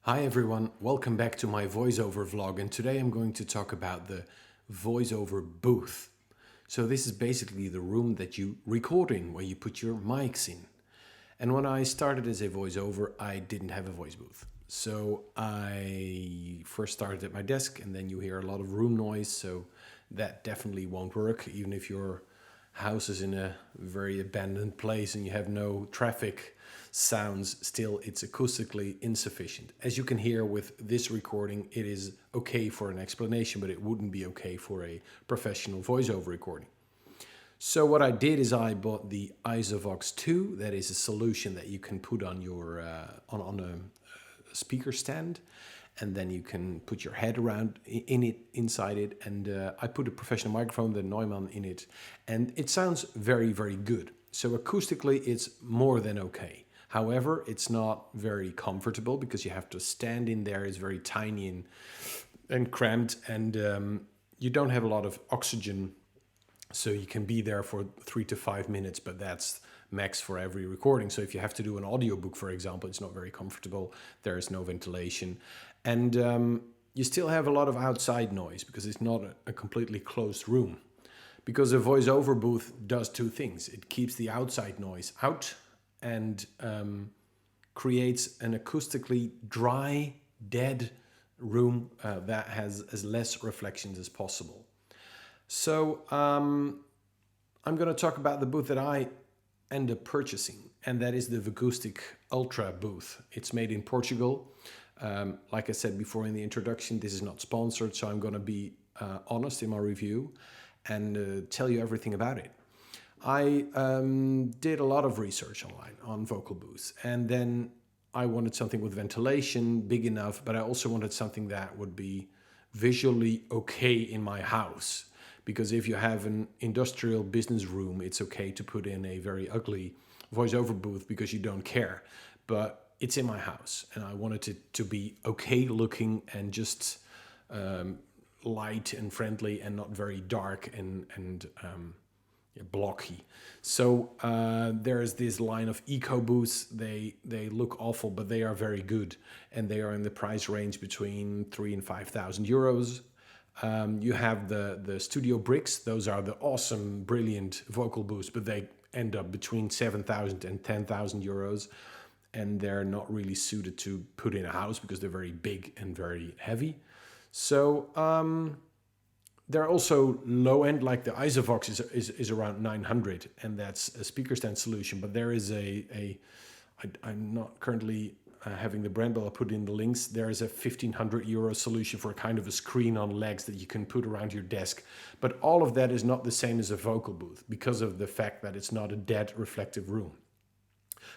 Hi everyone, welcome back to my voiceover vlog, and today I'm going to talk about the voiceover booth. So this is basically the room that you record in, where you put your mics in. And when I started as a voiceover, I didn't have a voice booth. So I first started at my desk, and then you hear a lot of room noise, so that definitely won't work, even if your house is in a very abandoned place and you have no traffic sounds. Still, it's acoustically insufficient. As you can hear with this recording, it is okay for an explanation, but it wouldn't be okay for a professional voiceover recording. So what I did is I bought the Isovox2. That is a solution that you can put on your on a speaker stand, and then you can put your head around in it, inside it. And I put a professional microphone, the Neumann, in it, and it sounds very, very good. So acoustically, it's more than okay. However, it's not very comfortable because you have to stand in there. It's very tiny and cramped, and you don't have a lot of oxygen. So you can be there for 3 to 5 minutes, but that's max for every recording. So if you have to do an audiobook, for example, it's not very comfortable. There is no ventilation. And you still have a lot of outside noise because it's not a completely closed room. Because a voiceover booth does two things. It keeps the outside noise out and creates an acoustically dry, dead room that has as less reflections as possible. So I'm going to talk about the booth that I end up purchasing, and that is the Vicoustic Ultra booth. It's made in Portugal. Like I said before in the introduction, this is not sponsored, so I'm going to be honest in my review and tell you everything about it. I did a lot of research online on vocal booths, and then I wanted something with ventilation big enough, but I also wanted something that would be visually okay in my house. Because if you have an industrial business room, it's okay to put in a very ugly voiceover booth because you don't care. But it's in my house, and I wanted it to be okay looking and just light and friendly and not very dark and blocky. So there's this line of eco booths. They look awful, but they are very good, and they are in the price range between 3,000 and 5,000 euros. You have the StudioBricks. Those are the awesome, brilliant vocal booths, but they end up between 7,000 and 10,000 euros, and they're not really suited to put in a house because they're very big and very heavy. So they're also low end, like the Isovox is around 900, and that's a speaker stand solution. But there is I'm not currently having the brand, but I'll put in the links. There is a 1,500 euro solution for a kind of a screen on legs that you can put around your desk. But all of that is not the same as a vocal booth because of the fact that it's not a dead reflective room.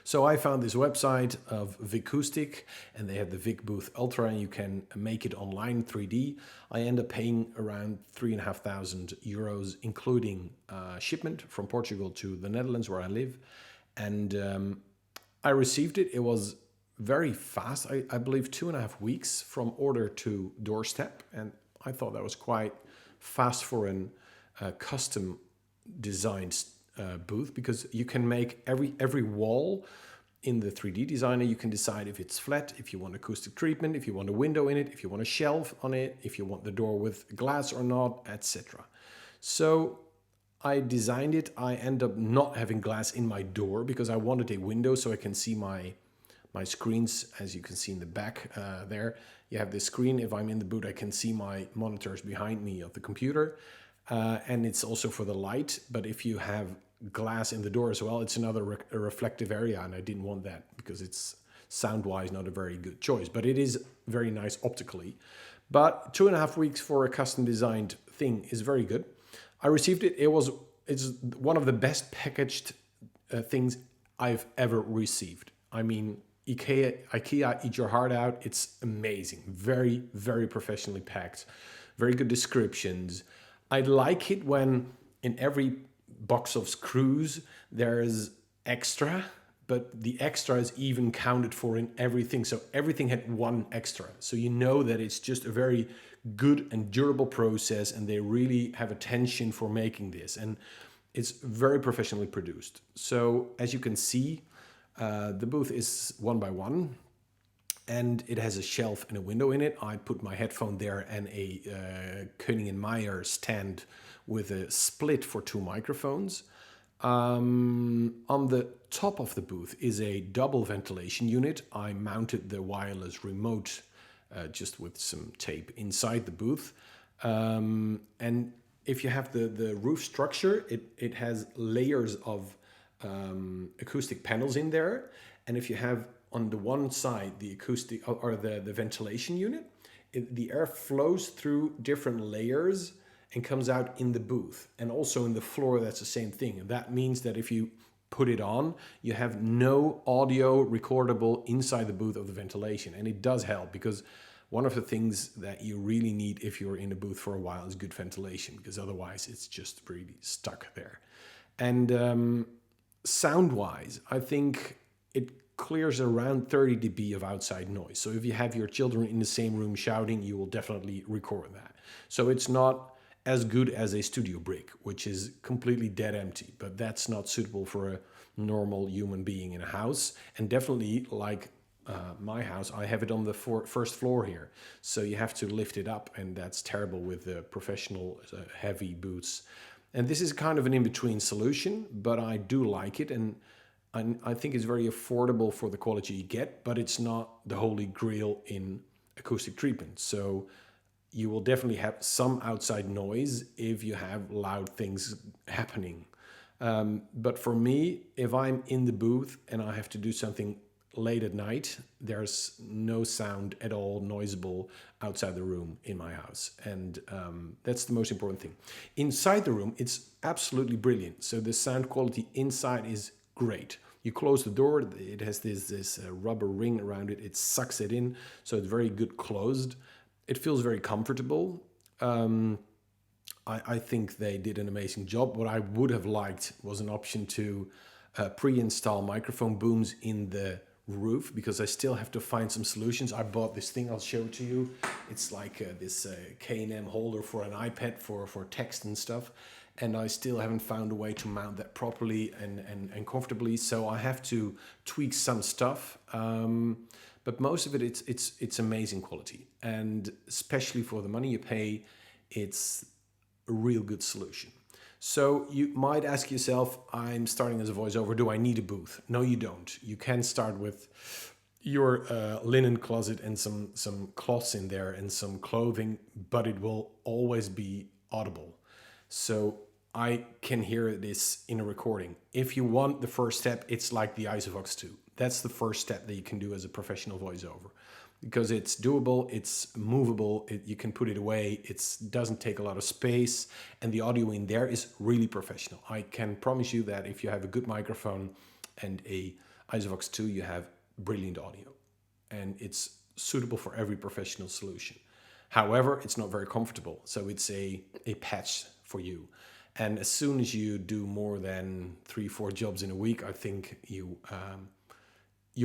So I found this website of Vicoustic, and they have the Vic Booth Ultra, and you can make it online 3D. I end up paying around 3,500 euros, including shipment from Portugal to the Netherlands, where I live. And I received it. It was very fast. I believe 2.5 weeks from order to doorstep, and I thought that was quite fast for a custom designed booth, because you can make every wall in the 3D designer. You can decide if it's flat, if you want acoustic treatment, if you want a window in it, if you want a shelf on it, if you want the door with glass or not, etc. So I designed it. I end up not having glass in my door because I wanted a window so I can see my screens. As you can see in the back there, you have this screen. If I'm in the booth, I can see my monitors behind me of the computer. And it's also for the light. But if you have glass in the door as well, it's another reflective area, and I didn't want that because it's sound-wise not a very good choice. But it is very nice optically. But 2.5 weeks for a custom designed thing is very good. I received it. It's one of the best packaged things I've ever received. I mean, IKEA, eat your heart out. It's amazing. Very, very professionally packed. Very good descriptions. I like it when in every box of screws there is extra, but the extra is even counted for in everything. So everything had one extra. So you know that it's just a very good and durable process, and they really have attention for making this. And it's very professionally produced. So as you can see, the booth is 1 by 1. and it has a shelf and a window in it. I put my headphone there and a Koenig & Meyer stand with a split for 2 microphones. On the top of the booth is a double ventilation unit. I mounted the wireless remote just with some tape inside the booth. And if you have the roof structure, it has layers of acoustic panels in there. And if you have on the one side the acoustic or the ventilation unit, the air flows through different layers and comes out in the booth. And also in the floor, that's the same thing. And that means that if you put it on, you have no audio recordable inside the booth of the ventilation. And it does help, because one of the things that you really need if you're in a booth for a while is good ventilation, because otherwise it's just really stuck there. And sound-wise, I think it clears around 30 dB of outside noise. So if you have your children in the same room shouting, you will definitely record that. So it's not as good as a StudioBrick, which is completely dead empty, but that's not suitable for a normal human being in a house. And definitely, like my house, I have it on the first floor here, so you have to lift it up, and that's terrible with the professional heavy booths. And this is kind of an in-between solution, but I do like it, and I think it's very affordable for the quality you get, but it's not the holy grail in acoustic treatment. So you will definitely have some outside noise if you have loud things happening. But for me, if I'm in the booth and I have to do something late at night, there's no sound at all noisable outside the room in my house. And that's the most important thing. Inside the room, it's absolutely brilliant. So the sound quality inside is great. You close the door, it has this rubber ring around it. It sucks it in, so it's very good closed. It feels very comfortable. I think they did an amazing job. What I would have liked was an option to pre-install microphone booms in the roof, because I still have to find some solutions. I bought this thing, I'll show it to you. It's like this K&M holder for an iPad for text and stuff. And I still haven't found a way to mount that properly and comfortably. So I have to tweak some stuff. But most of it, it's amazing quality. And especially for the money you pay, it's a real good solution. So you might ask yourself, I'm starting as a voiceover, do I need a booth? No, you don't. You can start with your linen closet and some cloths in there and some clothing, but it will always be audible. So I can hear this in a recording. If you want the first step, it's like the Isovox2. That's the first step that you can do as a professional voiceover, because it's doable, it's movable, you can put it away, it doesn't take a lot of space, and the audio in there is really professional. I can promise you that if you have a good microphone and a Isovox2, you have brilliant audio, and it's suitable for every professional solution. However, it's not very comfortable, so it's a patch for you. And as soon as you do more than 3-4 jobs in a week, I think you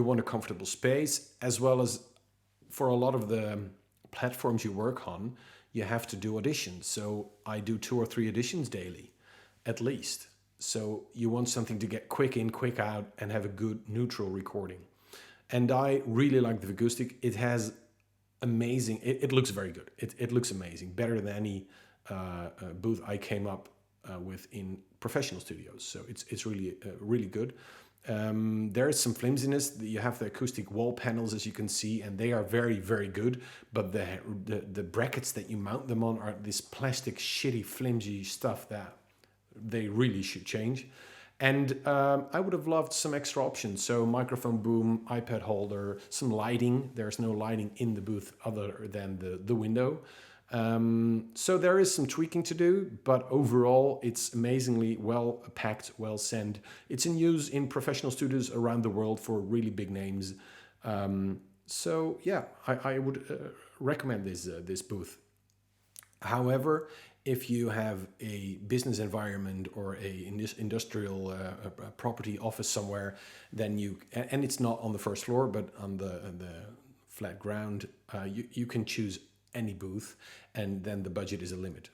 want a comfortable space, as well as for a lot of the platforms you work on, you have to do auditions. So I do 2 or 3 auditions daily, at least. So you want something to get quick in, quick out, and have a good neutral recording. And I really like the Vicoustic. It has amazing, it looks very good. It looks amazing, better than any booth I came up with in professional studios. So it's really, really good. There is some flimsiness. You have the acoustic wall panels, as you can see, and they are very, very good. But the brackets that you mount them on are this plastic, shitty, flimsy stuff that they really should change. And I would have loved some extra options. So microphone boom, iPad holder, some lighting. There's no lighting in the booth other than the window. So there is some tweaking to do, but overall it's amazingly well packed, well sent. It's in use in professional studios around the world for really big names. So yeah, I would recommend this booth. However, if you have a business environment or a industrial property office somewhere, then and it's not on the first floor, but on the flat ground, you can choose any booth, and then the budget is a limit,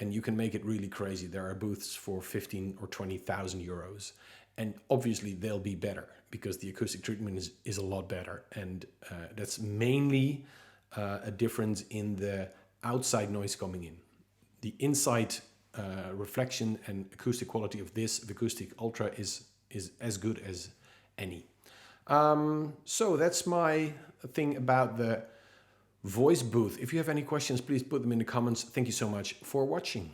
and you can make it really crazy. There are booths for 15 or 20,000 euros, And obviously they'll be better because the acoustic treatment is a lot better. And that's mainly a difference in the outside noise coming in. The inside reflection and acoustic quality of this Vicoustic Ultra is as good as any. So that's my thing about the voice booth. If you have any questions, please put them in the comments. Thank you so much for watching.